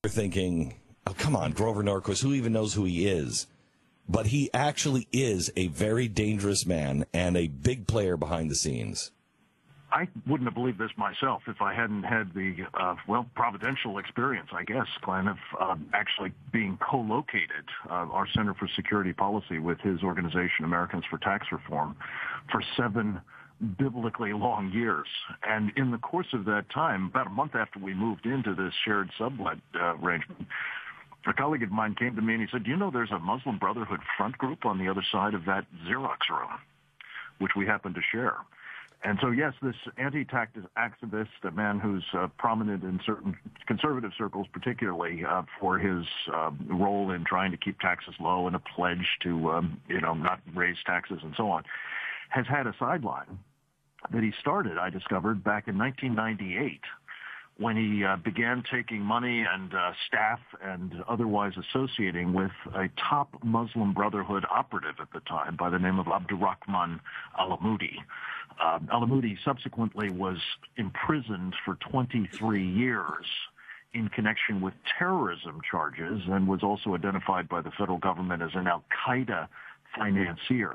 thinking, oh, come on, Grover Norquist, who even knows who he is? But he actually is a very dangerous man and a big player behind the scenes. I wouldn't have believed this myself if I hadn't had the, providential experience, I guess, Glenn, of actually being co-located, our Center for Security Policy, with his organization, Americans for Tax Reform, for 7 biblically long years. And in the course of that time, about a month after we moved into this shared sublet arrangement, a colleague of mine came to me and he said, you know, there's a Muslim Brotherhood front group on the other side of that Xerox room, which we happen to share. And so, yes, this anti-tax activist, a man who's prominent in certain conservative circles, particularly for his role in trying to keep taxes low and a pledge to, not raise taxes and so on, has had a sideline that he started, I discovered, back in 1998, when he began taking money and staff and otherwise associating with a top Muslim Brotherhood operative at the time by the name of Abdurrahman al-Amoudi. Al-Amoudi subsequently was imprisoned for 23 years in connection with terrorism charges and was also identified by the federal government as an al-Qaeda financier.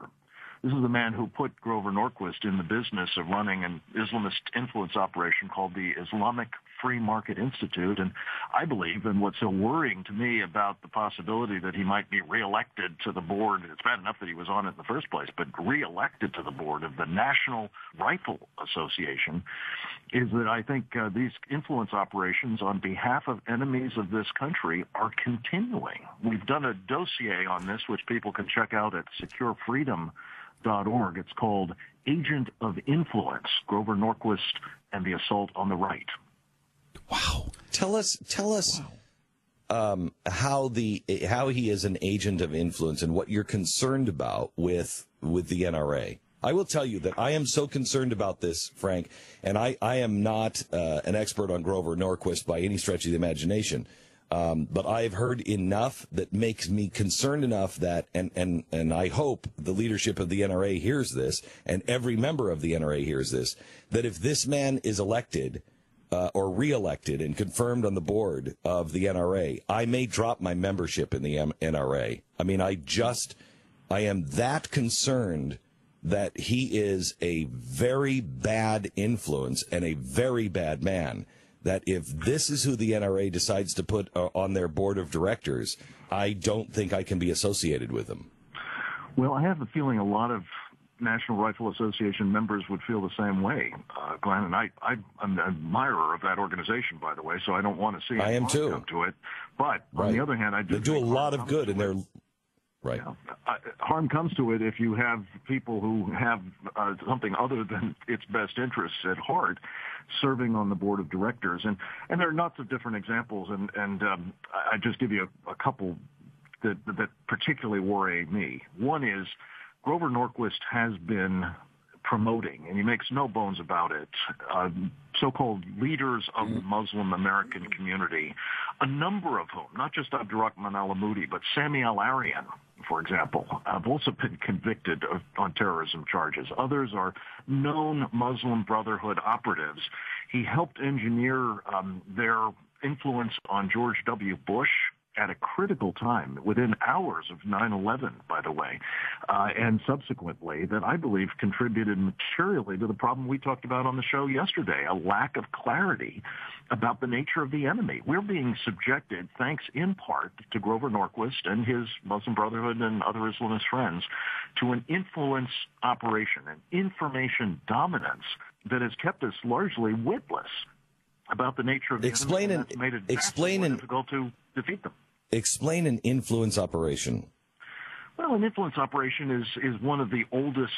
This is the man who put Grover Norquist in the business of running an Islamist influence operation called the Islamic Free Market Institute. And I believe, and what's so worrying to me about the possibility that he might be reelected to the board, it's bad enough that he was on it in the first place, but reelected to the board of the National Rifle Association, is that I think these influence operations on behalf of enemies of this country are continuing. We've done a dossier on this, which people can check out at securefreedom.org. It's called Agent of Influence, Grover Norquist and the Assault on the Right. Wow. Tell us how he is an agent of influence and what you're concerned about with the NRA. I will tell you that I am so concerned about this, Frank, and I am not an expert on Grover Norquist by any stretch of the imagination. But I've heard enough that makes me concerned enough that, and I hope the leadership of the NRA hears this, and every member of the NRA hears this, that if this man is elected or reelected and confirmed on the board of the NRA, I may drop my membership in the NRA. I mean, I am that concerned that he is a very bad influence and a very bad man, that if this is who the NRA decides to put on their board of directors, I don't think I can be associated with them. Well, I have a feeling a lot of National Rifle Association members would feel the same way, Glenn, and I'm an admirer of that organization, by the way, so I don't want to see I am too. Come to it. But on the other hand, they do a lot of good, and they're right. Harm comes to it if you have people who have something other than its best interests at heart serving on the board of directors. And there are lots of different examples, and I just give you a couple that particularly worry me. One is Grover Norquist has been promoting, and he makes no bones about it, so-called leaders of the Muslim American community, a number of whom, not just Abdurrahman al-Amoudi, but Sami al-Arian, for example, have also been convicted on terrorism charges. Others are known Muslim Brotherhood operatives. He helped engineer their influence on George W. Bush at a critical time, within hours of 9/11, by the way, and subsequently, that I believe contributed materially to the problem we talked about on the show yesterday, a lack of clarity about the nature of the enemy. We're being subjected, thanks in part to Grover Norquist and his Muslim Brotherhood and other Islamist friends, to an influence operation, an information dominance that has kept us largely witless about the nature of the enemy, and that's made it vastly more difficult to defeat them. Explain an influence operation. Well, an influence operation is one of the oldest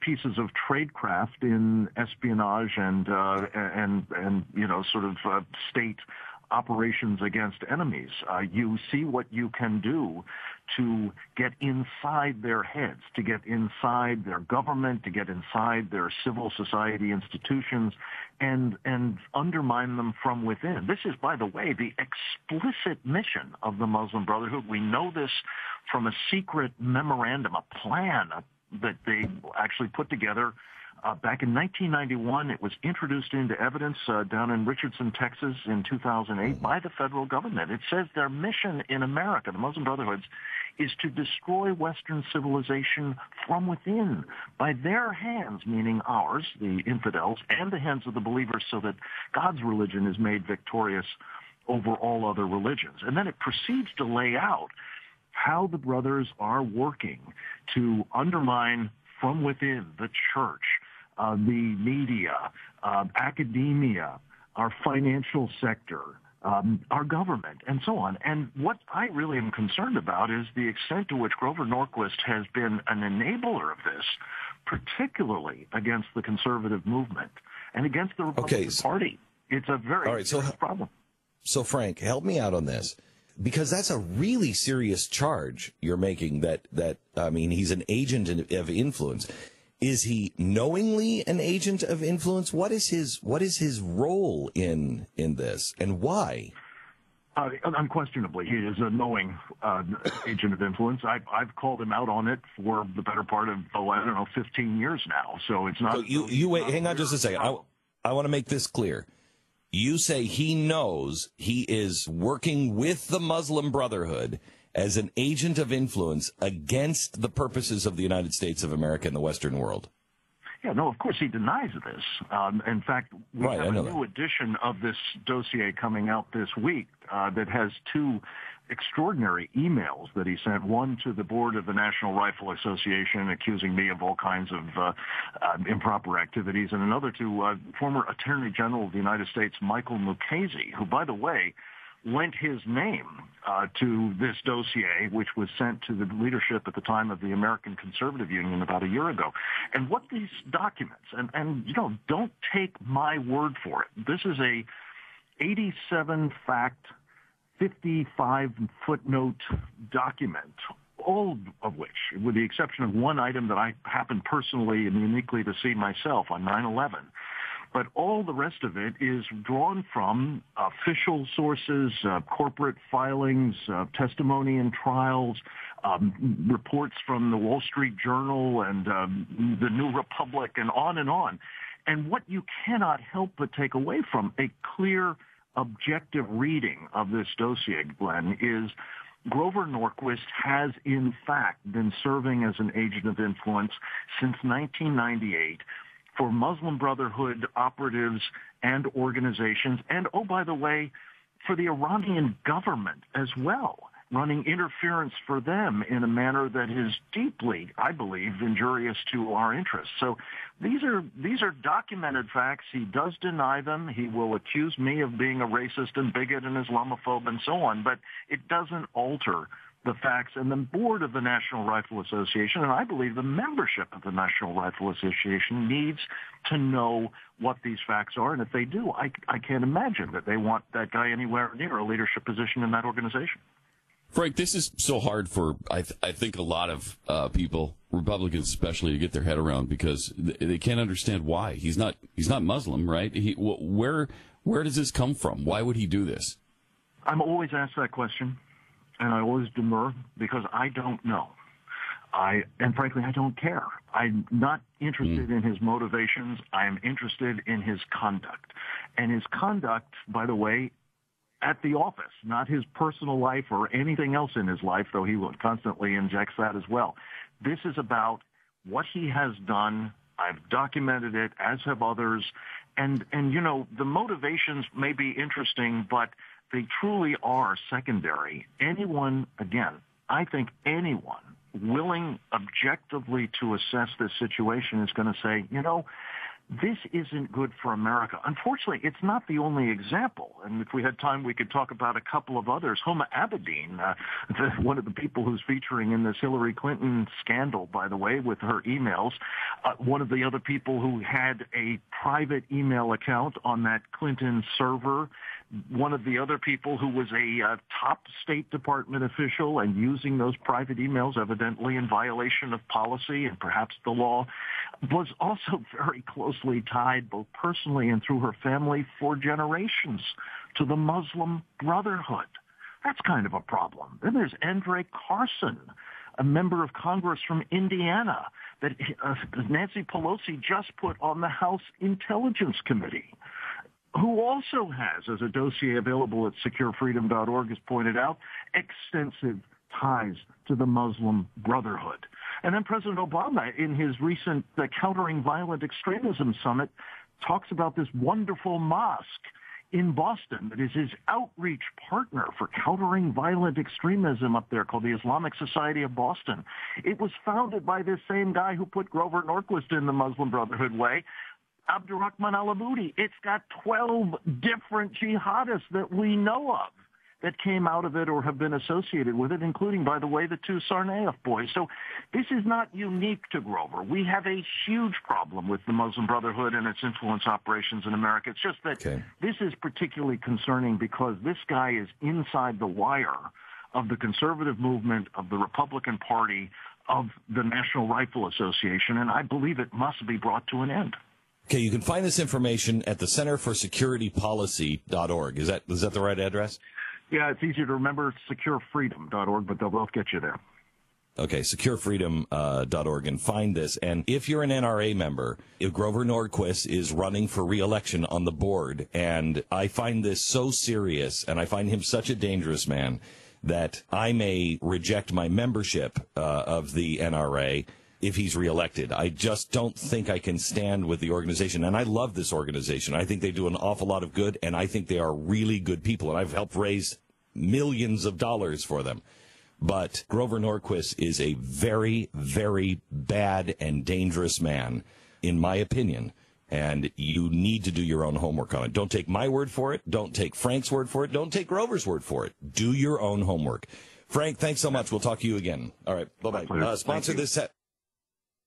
pieces of tradecraft in espionage and state operations against enemies. You see what you can do to get inside their heads, to get inside their government, to get inside their civil society institutions, and undermine them from within. This is, by the way, the explicit mission of the Muslim Brotherhood. We know this from a secret memorandum, a plan that they actually put together Back in 1991, it was introduced into evidence down in Richardson, Texas in 2008 by the federal government. It says their mission in America, the Muslim Brotherhoods, is to destroy Western civilization from within by their hands, meaning ours, the infidels, and the hands of the believers, so that God's religion is made victorious over all other religions. And then it proceeds to lay out how the brothers are working to undermine from within the church, the media, academia, our financial sector, our government, and so on. And what I really am concerned about is the extent to which Grover Norquist has been an enabler of this, particularly against the conservative movement and against the Republican Party. It's a very serious problem. So, Frank, help me out on this, because that's a really serious charge you're making, that I mean, he's an agent of influence. Is he knowingly an agent of influence? What is his role in this, and why? Unquestionably, he is a knowing agent of influence. I've called him out on it for the better part of 15 years now. So it's not. So you wait. Hang on just a second. I want to make this clear. You say he knows he is working with the Muslim Brotherhood as an agent of influence against the purposes of the United States of America and the Western world. Yeah, no, of course he denies this. In fact, we have a new edition of this dossier coming out this week that has two extraordinary emails that he sent, one to the board of the National Rifle Association accusing me of all kinds of improper activities, and another to former Attorney General of the United States, Michael Mukasey, who, by the way, lent his name to this dossier, which was sent to the leadership at the time of the American Conservative Union about a year ago. And what these documents, and don't take my word for it. This is a 87-fact, 55-footnote document, all of which, with the exception of one item that I happen personally and uniquely to see myself on 9/11, but all the rest of it is drawn from official sources, corporate filings, testimony in trials, reports from the Wall Street Journal and the New Republic, and on and on. And what you cannot help but take away from a clear, objective reading of this dossier, Glenn, is Grover Norquist has, in fact, been serving as an agent of influence since 1998 for Muslim Brotherhood operatives and organizations, and, oh, by the way, for the Iranian government as well, running interference for them in a manner that is deeply, I believe, injurious to our interests. So these are documented facts. He does deny them. He will accuse me of being a racist and bigot and Islamophobe and so on, but it doesn't alter the facts. And the board of the National Rifle Association, and I believe the membership of the National Rifle Association, needs to know what these facts are. And if they do, I can't imagine that they want that guy anywhere near a leadership position in that organization. Frank, this is so hard for, I think, a lot of people, Republicans especially, to get their head around, because they can't understand why. He's not Muslim, right? Where does this come from? Why would he do this? I'm always asked that question, and I always demur, because I don't know. And frankly, I don't care. I'm not interested in his motivations. I am interested in his conduct. And his conduct, by the way, at the office, not his personal life or anything else in his life, though he constantly injects that as well. This is about what he has done. I've documented it, as have others. And the motivations may be interesting, but they truly are secondary. Anyone, again, I think anyone willing objectively to assess this situation is going to say, this isn't good for America. Unfortunately, it's not the only example. And if we had time, we could talk about a couple of others. Homa Abedin, one of the people who's featuring in this Hillary Clinton scandal, by the way, with her emails, one of the other people who had a private email account on that Clinton server, one of the other people who was a top State Department official and using those private emails evidently in violation of policy and perhaps the law, was also very closely tied both personally and through her family for generations to the Muslim Brotherhood. That's kind of a problem. Then there's Andre Carson, a member of Congress from Indiana, that Nancy Pelosi just put on the House Intelligence Committee, who also has, as a dossier available at securefreedom.org has pointed out, extensive ties to the Muslim Brotherhood. And then President Obama, in his recent Countering Violent Extremism Summit, talks about this wonderful mosque in Boston that is his outreach partner for countering violent extremism up there, called the Islamic Society of Boston. It was founded by this same guy who put Grover Norquist in the Muslim Brotherhood way, Abdurrahman al-Aboudi. It's got 12 different jihadists that we know of that came out of it or have been associated with it, including, by the way, the two Tsarnaev boys. So this is not unique to Grover. We have a huge problem with the Muslim Brotherhood and its influence operations in America. It's just that This is particularly concerning because this guy is inside the wire of the conservative movement, of the Republican Party, of the National Rifle Association, and I believe it must be brought to an end. Okay, you can find this information at the Center for Security Policy.org. Is that the right address? Yeah, it's easier to remember, securefreedom.org, but they'll both get you there. Okay, securefreedom.org, and find this. And if you're an NRA member, if Grover Norquist is running for re-election on the board, and I find this so serious, and I find him such a dangerous man, that I may reject my membership of the NRA if he's reelected. I just don't think I can stand with the organization. And I love this organization. I think they do an awful lot of good, and I think they are really good people. And I've helped raise millions of dollars for them. But Grover Norquist is a very, very bad and dangerous man, in my opinion. And you need to do your own homework on it. Don't take my word for it. Don't take Frank's word for it. Don't take Grover's word for it. Do your own homework. Frank, thanks so much. We'll talk to you again. All right. Bye-bye. Sponsor this set.